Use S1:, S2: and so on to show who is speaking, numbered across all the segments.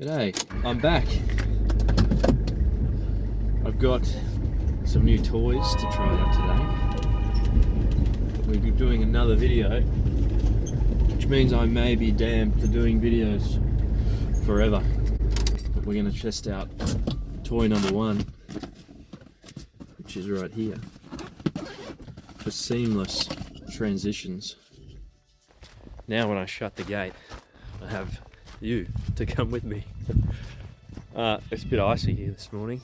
S1: G'day, I'm back. I've got some new toys to try out today. We're doing another video, which means I may be damned for doing videos forever. But we're going to test out toy number one, which is right here, for seamless transitions. Now when I shut the gate, I have you to come with me. It's a bit icy here this morning,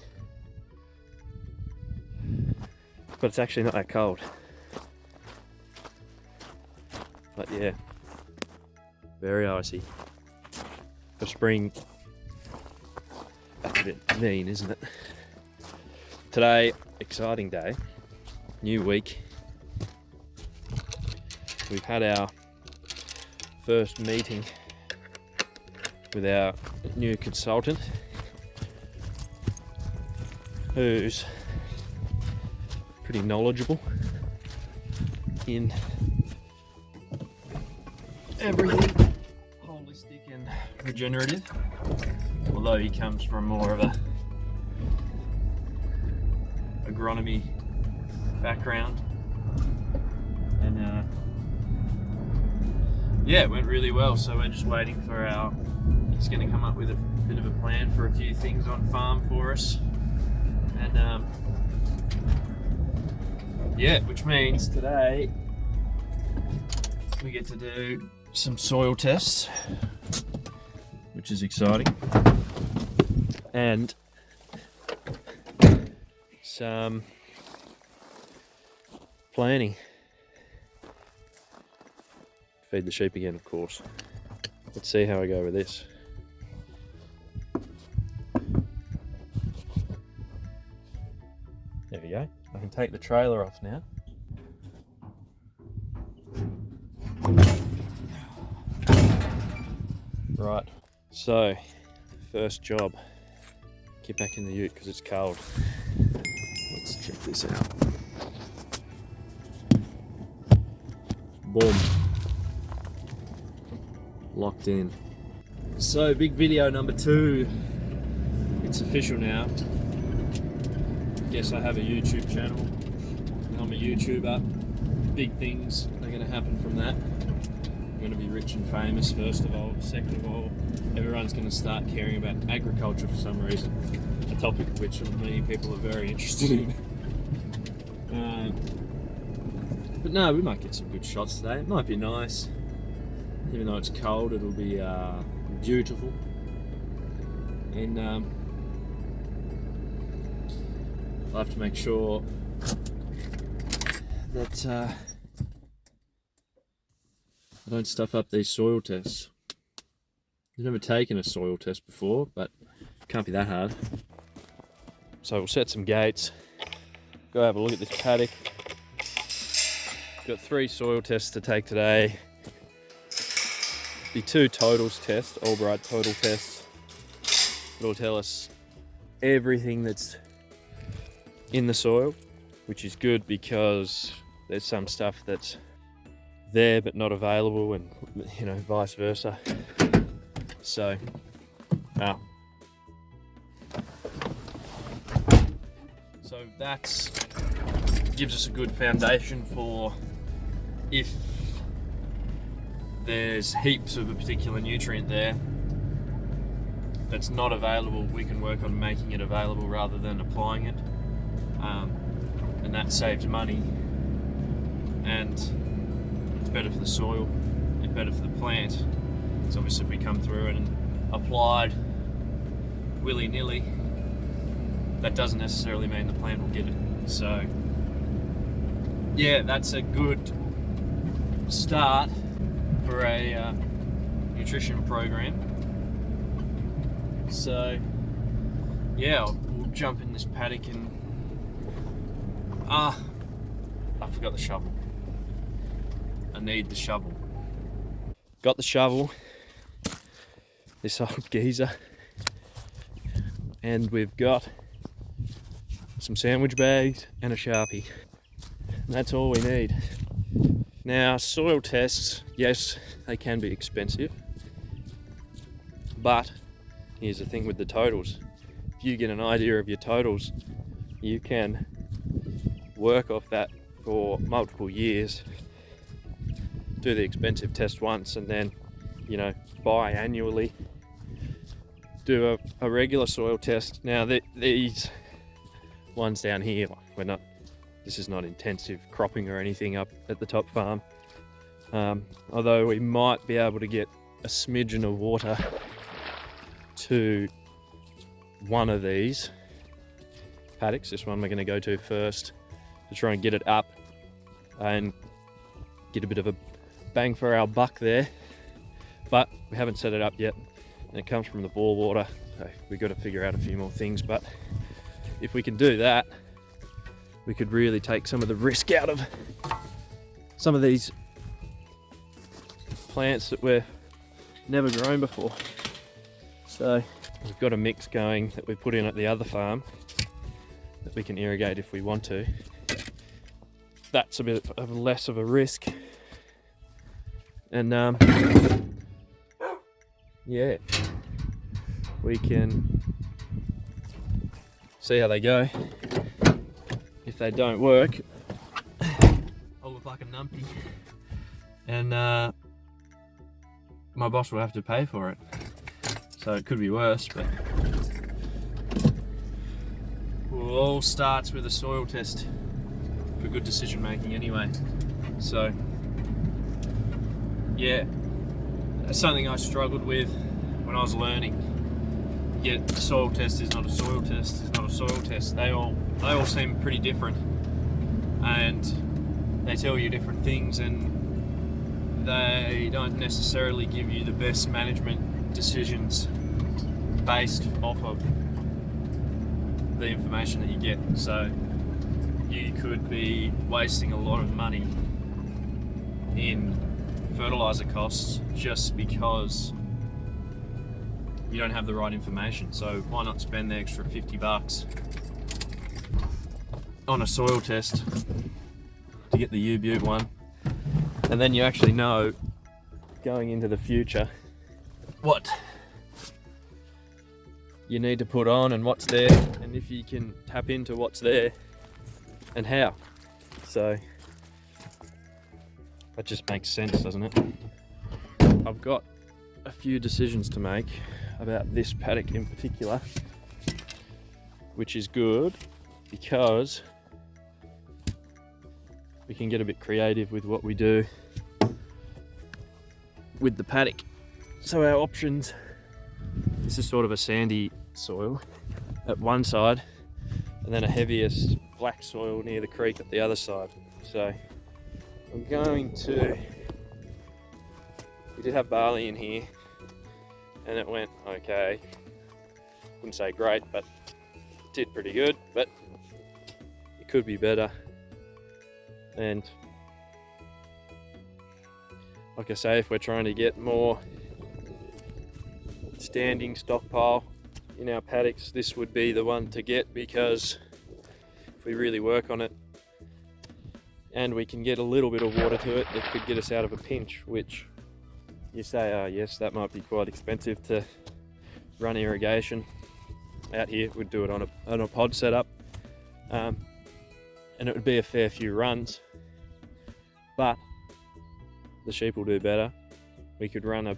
S1: but it's actually not that cold. But yeah, very icy for spring. That's a bit mean, isn't it? Today, exciting day, new week. We've had our first meeting with our new consultant, who's pretty knowledgeable in everything holistic and regenerative, although he comes from more of a agronomy background. And yeah, it went really well, so we're just waiting for he's going to come up with a bit of a plan for a few things on farm for us. And yeah, which means today we get to do some soil tests, which is exciting, and some planning. Feed the sheep again, of course. Let's see how I go with this. There we go. I can take the trailer off now. Right, so first job, get back in the ute because it's cold. Let's check this out. Boom. Locked in. So big video number 2. It's official now. Guess I have a YouTube channel. I'm a YouTuber. Big things are going to happen from that. I'm going to be rich and famous, first of all. Second of all, everyone's going to start caring about agriculture for some reason. A topic which many people are very interested in. But no, we might get some good shots today. It might be nice. Even though it's cold, it'll be beautiful. And I'll have to make sure that I don't stuff up these soil tests. I've never taken a soil test before, but it can't be that hard. So we'll set some gates, go have a look at this paddock. Got 3 soil tests to take today. Be 2 totals tests, Albright total tests. It'll tell us everything that's in the soil, which is good because there's some stuff that's there but not available, and you know, vice versa. So that gives us a good foundation for if there's heaps of a particular nutrient there that's not available, we can work on making it available rather than applying it, and that saves money, and it's better for the soil and better for the plant. So obviously if we come through and applied willy-nilly, that doesn't necessarily mean the plant will get it. So yeah, that's a good start for a nutrition program. So yeah, we'll jump in this paddock and I forgot the shovel. I need the shovel. Got the shovel, this old geezer, and we've got some sandwich bags and a Sharpie. And that's all we need. Now, soil tests, yes, they can be expensive, but here's the thing with the totals. If you get an idea of your totals, you can work off that for multiple years, do the expensive test once, and then, you know, biannually do a regular soil test. Now these ones down here, this is not intensive cropping or anything up at the top farm, although we might be able to get a smidgen of water to one of these paddocks. This one we're going to go to first to try and get it up and get a bit of a bang for our buck there, but we haven't set it up yet, and it comes from the bore water, so we've got to figure out a few more things. But if we can do that, we could really take some of the risk out of some of these plants that we've never grown before. So we've got a mix going that we put in at the other farm that we can irrigate if we want to. That's a bit of less of a risk, and yeah, we can see how they go. If they don't work, I'll look like a numpty, and my boss will have to pay for it. So it could be worse, but it all starts with a soil test for good decision making anyway. So yeah, that's something I struggled with when I was learning. Yet a soil test is not a soil test, it's not a soil test. They all seem pretty different, and they tell you different things, and they don't necessarily give you the best management decisions based off of the information that you get. So you could be wasting a lot of money in fertilizer costs just because you don't have the right information. So why not spend the extra $50 on a soil test to get the U-Butte one, and then you actually know going into the future what you need to put on and what's there, and if you can tap into what's there and how. So that just makes sense, doesn't it? I've got a few decisions to make about this paddock in particular, which is good because we can get a bit creative with what we do with the paddock. So our options, this is sort of a sandy soil at one side, and then a heaviest black soil near the creek at the other side. So I'm going to, we did have barley in here and it went okay. Wouldn't say great, but it did pretty good, but it could be better. And like I say, if we're trying to get more standing stockpile in our paddocks, this would be the one to get, because if we really work on it and we can get a little bit of water to it, it could get us out of a pinch, which you say, oh yes, that might be quite expensive to run irrigation out here. We'd do it on a pod setup, and it would be a fair few runs, but the sheep will do better. We could run a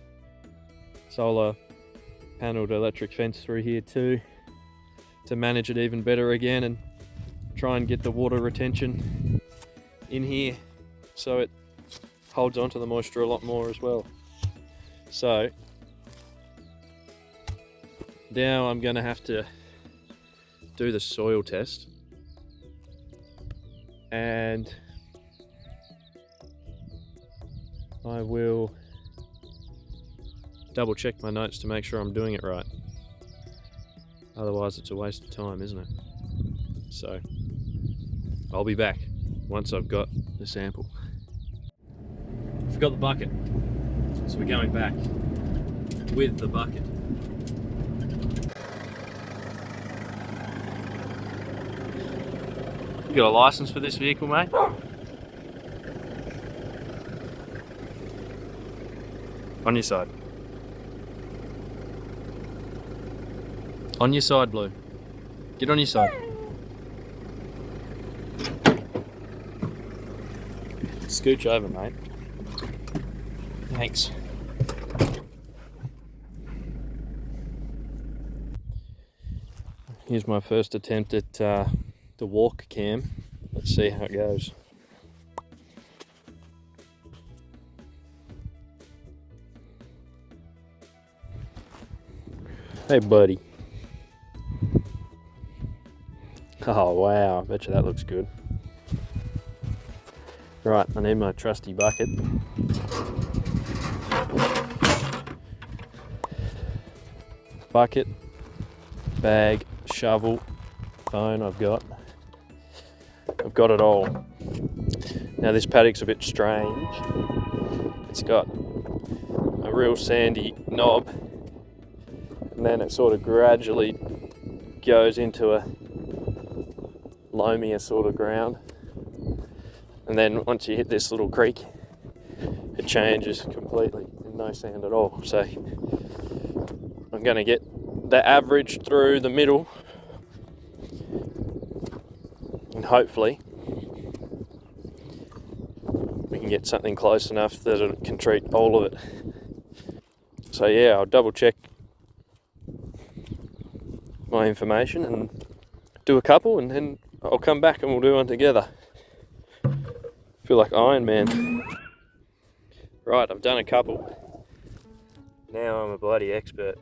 S1: solar panelled electric fence through here too to manage it even better again, and try and get the water retention in here so it holds onto the moisture a lot more as well. So now I'm going to have to do the soil test, and I will double check my notes to make sure I'm doing it right. Otherwise it's a waste of time, isn't it? So I'll be back once I've got the sample. Forgot the bucket, so we're going back with the bucket. You got a license for this vehicle, mate? On your side. On your side, Blue. Get on your side. Scooch over, mate. Thanks. Here's my first attempt at the walk cam. Let's see how it goes. Hey, buddy. Oh, wow. I bet you that looks good. Right, I need my trusty bucket. Bucket, bag, shovel, phone I've got it all. Now this paddock's a bit strange. It's got a real sandy knob, and then it sort of gradually goes into a loamier sort of ground, and then once you hit this little creek it changes completely and no sand at all. So I'm going to get the average through the middle, and hopefully we can get something close enough that it can treat all of it. So yeah, I'll double check my information and do a couple, and then I'll come back and we'll do one together. Feel like Iron Man. Right, I've done a couple. Now I'm a bloody expert.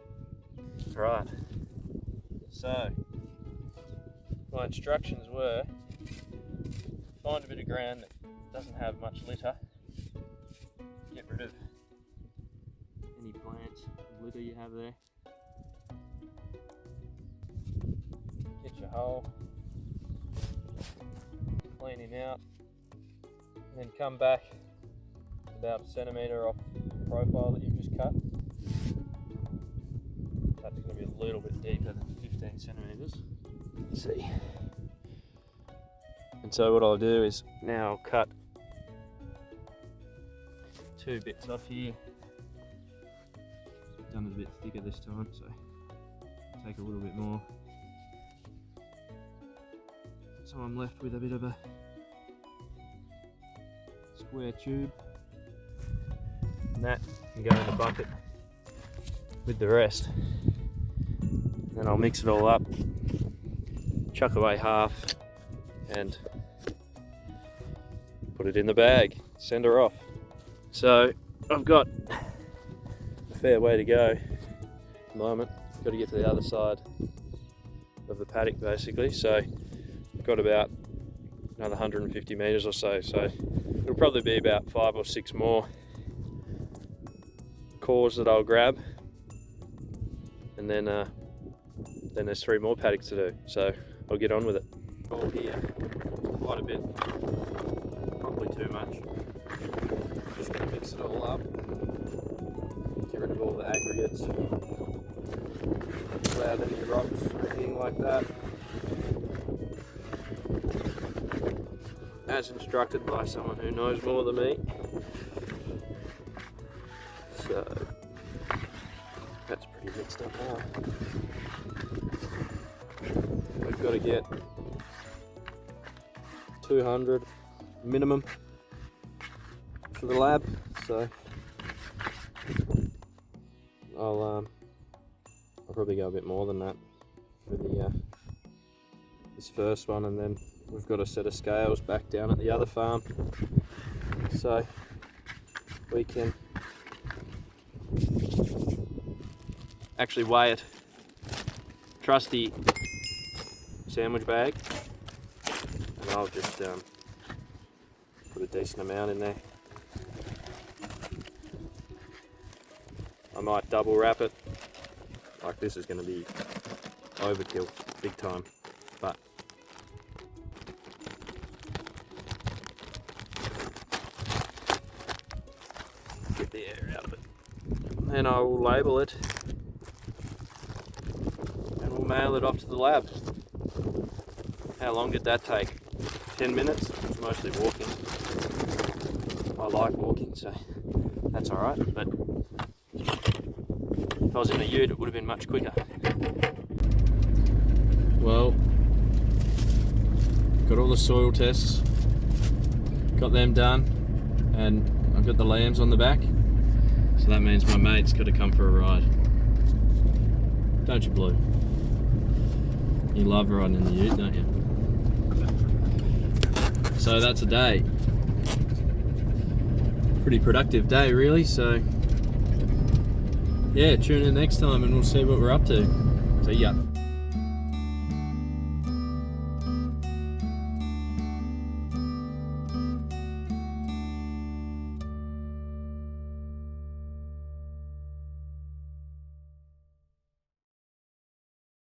S1: Right, so my instructions were find a bit of ground that doesn't have much litter, get rid of any plants and litter you have there, get your hole, clean him out, and then come back about a centimetre off the profile that you've just cut. That's going to be a little bit deeper than 15 centimetres. Let's see. And so what I'll do is now I'll cut 2 bits off here. I've done it a bit thicker this time, so take a little bit more. So I'm left with a bit of a square tube. And that can go in the bucket with the rest. Then I'll mix it all up, chuck away half, and put it in the bag, send her off. So I've got a fair way to go at the moment. Got to get to the other side of the paddock basically, so I've got about another 150 metres or so, so it'll probably be about 5 or 6 more cores that I'll grab, and then there's 3 more paddocks to do, so I'll get on with it. All here, quite a bit, probably too much. Just going to mix it all up, get rid of all the aggregates, without any rocks or anything like that. As instructed by someone who knows more than me. So that's pretty mixed up now. We've got to get 200 minimum for the lab, so I'll probably go a bit more than that for the this first one, and then we've got a set of scales back down at the other farm, so we can actually weigh it. Trusty sandwich bag, and I'll just put a decent amount in there. I might double wrap it, like this is going to be overkill big time, but get the air out of it. And then I will label it and we'll mail it off to the lab. How long did that take? 10 minutes? It's mostly walking. I like walking, so that's alright, but if I was in a ute it would have been much quicker. well, got all the soil tests, got them done, and I've got the lambs on the back. So that means my mate's got to come for a ride. Don't you, Blue? You love riding in the ute, don't you? So that's a day. Pretty productive day, really. So yeah, tune in next time and we'll see what we're up to. See ya.